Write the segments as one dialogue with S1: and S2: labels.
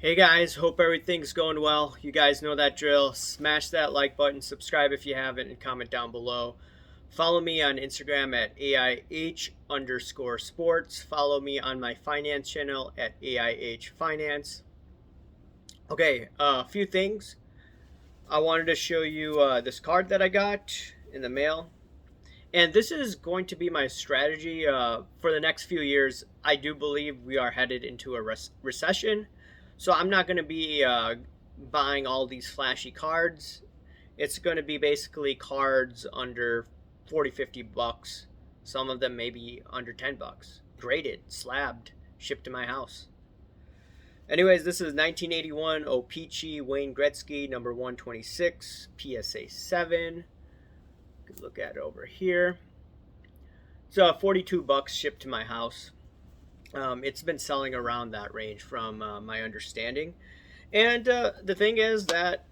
S1: Hey guys, hope everything's going well. You guys know that drill. Smash that like button, subscribe if you haven't, and comment down below. Follow me on Instagram at AIH_sports. Follow me on my finance channel at AIH Finance. Okay, a few things. I wanted to show you this card that I got in the mail. And this is going to be my strategy for the next few years. I do believe we are headed into a recession. So I'm not going to be buying all these flashy cards. It's going to be basically cards under 40, 50 bucks. Some of them maybe under 10 bucks. Graded, slabbed, shipped to my house. Anyways, this is 1981 O-Pee-Chee Wayne Gretzky, number 126, PSA 7. Could look at it over here. So 42 bucks shipped to my house. It's been selling around that range from my understanding. And the thing is that,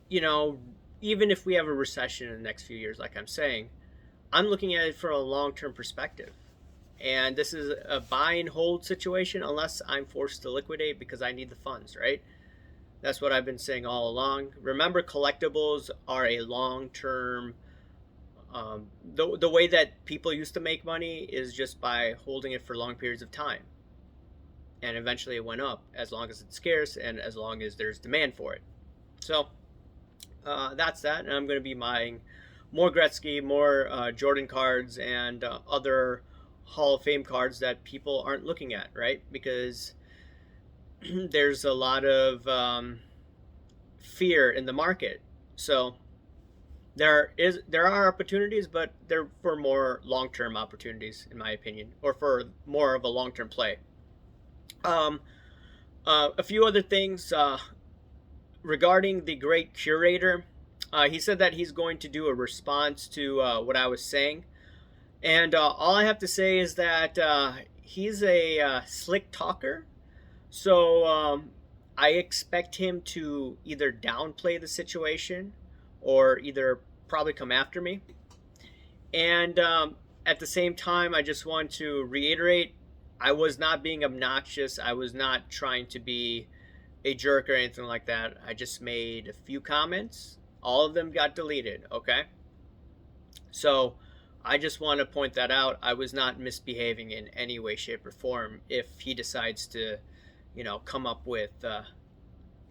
S1: even if we have a recession in the next few years, like I'm saying, I'm looking at it from a long-term perspective. And this is a buy and hold situation unless I'm forced to liquidate because I need the funds, right? That's what I've been saying all along. Remember, collectibles are a long-term. The way that people used to make money is just by holding it for long periods of time. And eventually it went up as long as it's scarce and as long as there's demand for it. So that's that. And I'm going to be buying more Gretzky, more Jordan cards, and other Hall of Fame cards that people aren't looking at, right? Because there's a lot of fear in the market. So there are opportunities, but they're for more long-term opportunities, in my opinion, or for more of a long-term play. A few other things regarding the great curator. He said that he's going to do a response to what I was saying, and all I have to say is that he's a slick talker. So I expect him to either downplay the situation or either probably come after me. And at the same time, I just want to reiterate, I was not being obnoxious. I was not trying to be a jerk or anything like that. I just made a few comments. All of them got deleted, okay? So I just want to point that out. I was not misbehaving in any way, shape, or form if he decides to, come up with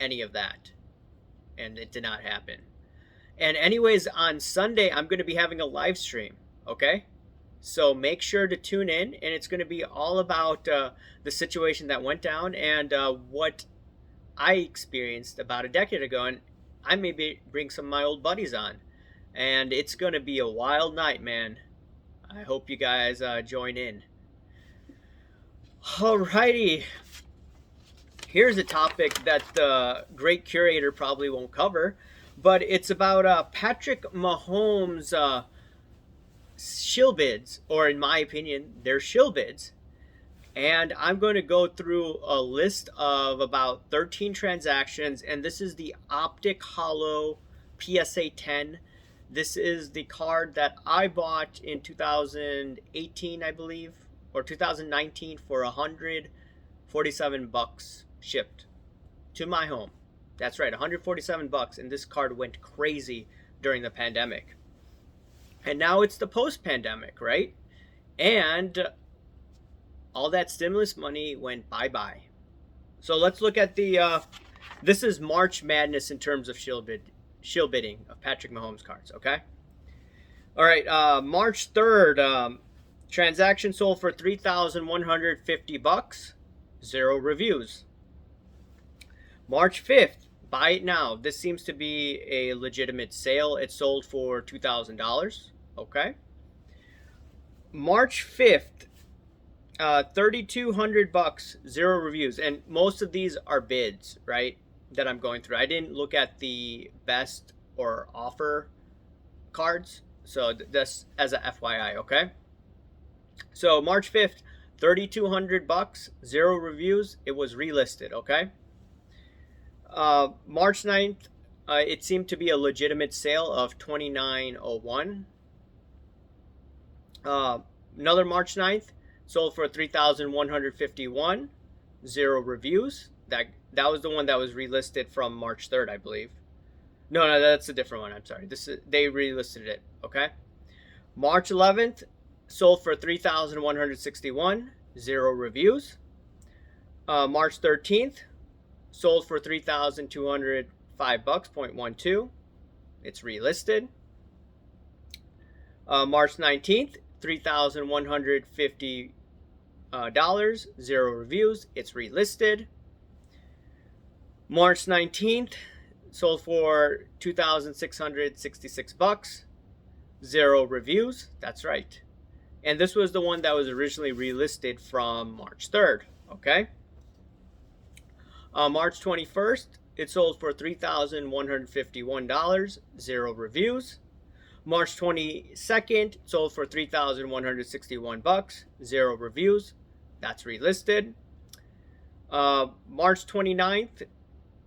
S1: any of that. And it did not happen. And anyways, on Sunday, I'm going to be having a live stream, okay? So make sure to tune in, and it's going to be all about the situation that went down and what I experienced about a decade ago. And I may bring some of my old buddies on. And it's going to be a wild night, man. I hope you guys join in. Alrighty. Here's a topic that the great curator probably won't cover, but it's about Patrick Mahomes' shill bids, or in my opinion, they're shill bids. And I'm going to go through a list of about 13 transactions, and this is the Optic Hollow PSA 10. This is the card that I bought in 2018, I believe, or 2019 for 147 bucks shipped to my home. That's right, 147 bucks, and this card went crazy during the pandemic. And now it's the post-pandemic, right? And all that stimulus money went bye-bye. So let's look at the this is March Madness in terms of shill bidding of Patrick Mahomes cards, okay? All right, March 3rd, transaction sold for 3,150 bucks, 0 reviews. March 5th, buy it now. This seems to be a legitimate sale. It sold for $2,000. Okay. March 5th, 3,200 bucks, 0 reviews. And most of these are bids, right, that I'm going through. I didn't look at the best or offer cards. So this as a FYI, okay? So March 5th, 3,200 bucks, 0 reviews. It was relisted, okay? March 9th, it seemed to be a legitimate sale of 2901. Another March 9th, sold for 3,151, 0 reviews. That was the one that was relisted from March 3rd, I believe. No, that's a different one. I'm sorry. They relisted it. Okay. March 11th, sold for 3,161, zero reviews. March 13th, sold for 3,205 bucks, 0.12. It's relisted. March 19th, $3,150, zero reviews. It's relisted. March 19th, sold for 2,666 bucks, zero reviews. That's right. And this was the one that was originally relisted from March 3rd. Okay. March 21st, it sold for $3,151, zero reviews. March 22nd, sold for 3,161 bucks, zero reviews. That's relisted. March 29th,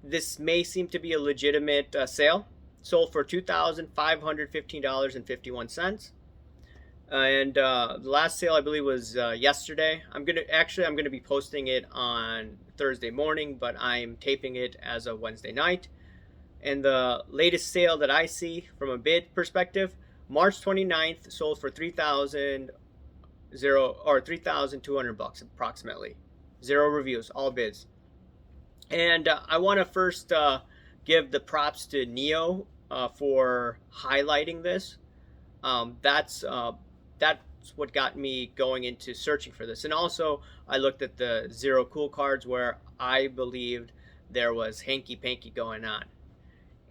S1: this may seem to be a legitimate sale. Sold for $2,515.51. And the last sale, I believe, was yesterday. I'm gonna be posting it on Thursday morning, but I'm taping it as a Wednesday night. And the latest sale that I see from a bid perspective, March 29th, sold for 3,200 bucks approximately. Zero reviews, all bids. And I want to first give the props to Neo for highlighting this. That's what got me going into searching for this. And also, I looked at the Zero Cool cards where I believed there was hanky panky going on.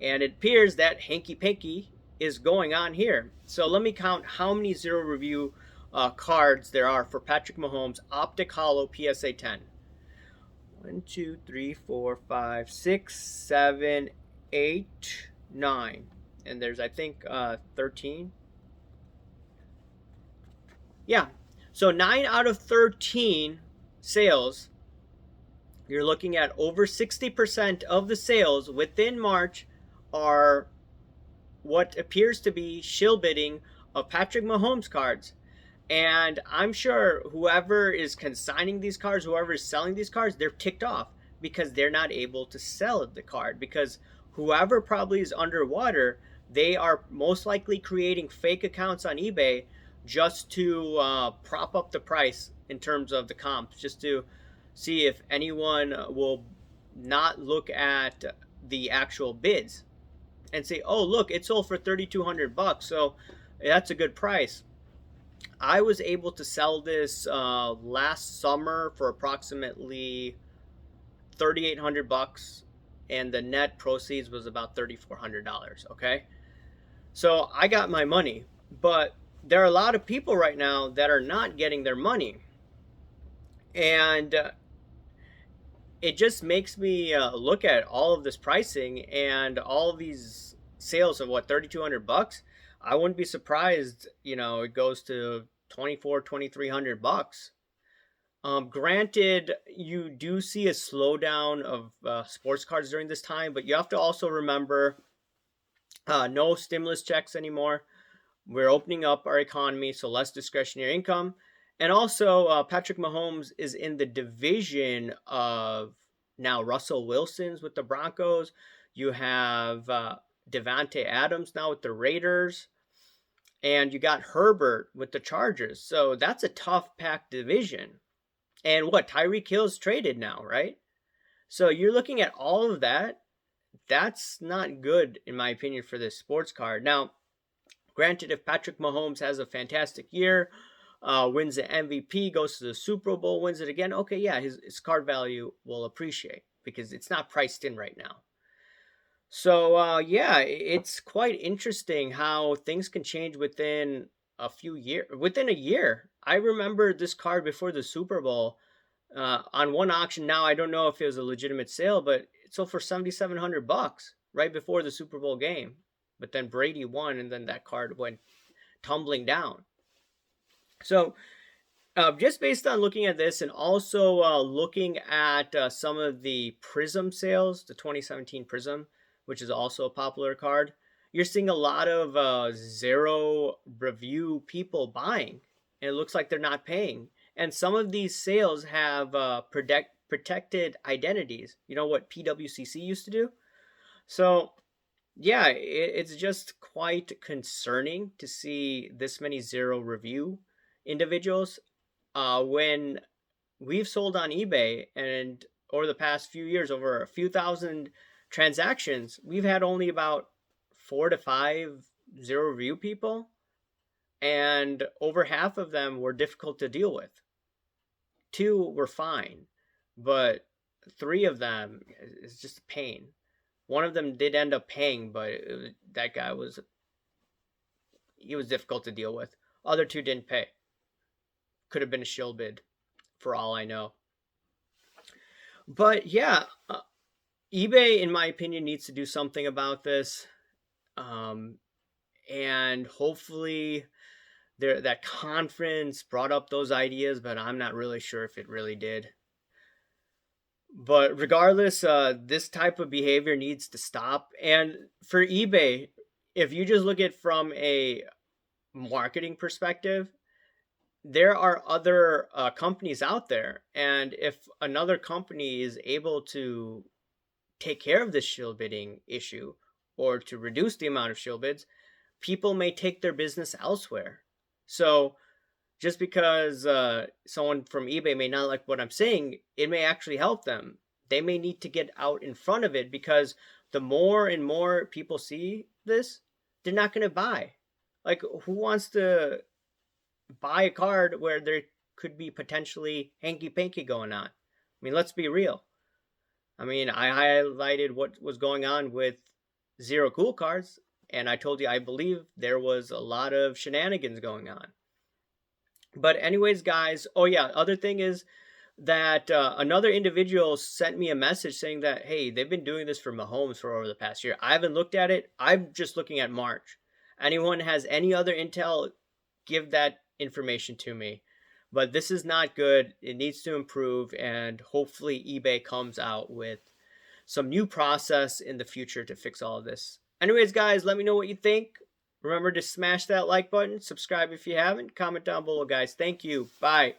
S1: And it appears that hanky panky is going on here. So let me count how many zero review cards there are for Patrick Mahomes Optic Hollow PSA 10. 1, 2, 3, 4, 5, 6, 7, 8, 9. And there's, I think, 13. Yeah. So 9 out of 13 sales, you're looking at over 60% of the sales within March are what appears to be shill bidding of Patrick Mahomes cards. And I'm sure whoever is consigning these cards, whoever is selling these cards, they're ticked off because they're not able to sell the card. Because whoever probably is underwater, they are most likely creating fake accounts on eBay just to prop up the price in terms of the comps, just to see if anyone will not look at the actual bids and say, oh, look, it sold for 3,200 bucks, so that's a good price. I was able to sell this last summer for approximately 3,800 bucks, and the net proceeds was about $3,400. Okay, so I got my money, but there are a lot of people right now that are not getting their money, and it just makes me look at all of this pricing and all of these sales of what, 3,200 bucks. I wouldn't be surprised, it goes to 2,300 bucks. Granted, you do see a slowdown of sports cards during this time, but you have to also remember no stimulus checks anymore. We're opening up our economy, so less discretionary income. And also, Patrick Mahomes is in the division of now Russell Wilson's with the Broncos. You have Devontae Adams now with the Raiders. And you got Herbert with the Chargers. So that's a tough packed division. And what, Tyreek Hill's traded now, right? So you're looking at all of that. That's not good, in my opinion, for this sports card. Now, granted, if Patrick Mahomes has a fantastic year, wins the MVP, goes to the Super Bowl, wins it again, okay, yeah, his card value will appreciate because it's not priced in right now. So, yeah, it's quite interesting how things can change within a year. I remember this card before the Super Bowl on one auction. Now, I don't know if it was a legitimate sale, but it sold for 7,700 bucks right before the Super Bowl game. But then Brady won, and then that card went tumbling down. So, just based on looking at this and also looking at some of the Prism sales, the 2017 Prism, which is also a popular card, you're seeing a lot of zero review people buying. And it looks like they're not paying. And some of these sales have protected identities. You know what PWCC used to do? So yeah, it's just quite concerning to see this many zero review individuals when we've sold on eBay, and over the past few years, over a few thousand transactions, we've had only about 4 to 5 zero review people, and over half of them were difficult to deal with. 2 were fine, but 3 of them is just a pain. One of them did end up paying, but that guy was difficult to deal with. Other 2 didn't pay. Could have been a shill bid, for all I know. But yeah, eBay, in my opinion, needs to do something about this, and hopefully, that conference brought up those ideas, but I'm not really sure if it really did. But regardless, this type of behavior needs to stop. And for eBay, if you just look at it from a marketing perspective, there are other companies out there, and if another company is able to take care of this shill bidding issue or to reduce the amount of shill bids, people may take their business elsewhere. So just because someone from eBay may not like what I'm saying, it may actually help them. They may need to get out in front of it, because the more and more people see this, they're not going to buy. Like, who wants to buy a card where there could be potentially hanky-panky going on? I mean, let's be real. I mean, I highlighted what was going on with zero cool cards, and I told you I believe there was a lot of shenanigans going on. But anyways, guys, oh yeah, other thing is that another individual sent me a message saying that, hey, they've been doing this for Mahomes for over the past year. I haven't looked at it. I'm just looking at March. Anyone has any other intel, give that information to me. But this is not good. It needs to improve, and hopefully eBay comes out with some new process in the future to fix all of this. Anyways, guys, let me know what you think. Remember to smash that like button, subscribe if you haven't, comment down below, guys. Thank you. Bye.